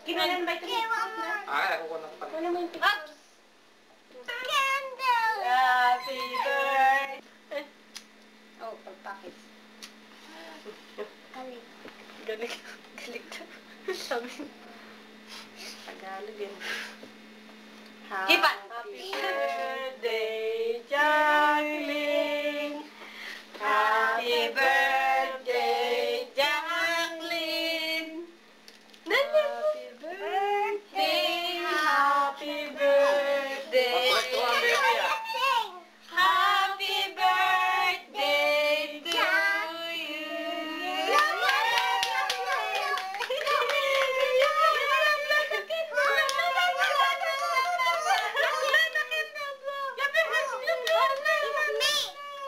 Kinalan ba ito? Nakuha na pa. Wala mo yung picture. Candle! Happy birthday! Oh, pagpakit. Galing. Galing. Galing ka. Sabi. Tagalog yun. Happy birthday, Jacqueline! Happy birthday, Jacqueline! Happy birthday! Happy birthday! Happy birthday to you!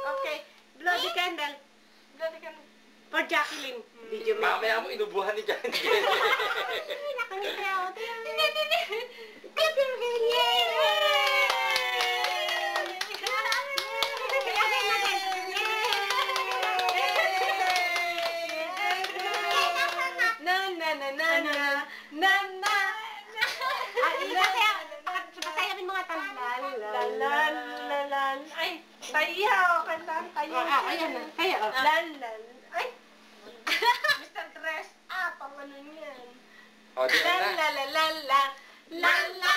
Okay, blow the candle. Blow the candle. For Jacqueline. Video mo. Mamaya mo inubuhan ni Jan. Nakangiti ako. Ay, tayo, kantaan tayo. Ayan na, kaya o. Lan. Ay, Mr. Dress Up, ang ano niyan. O, di na. La la la la la la la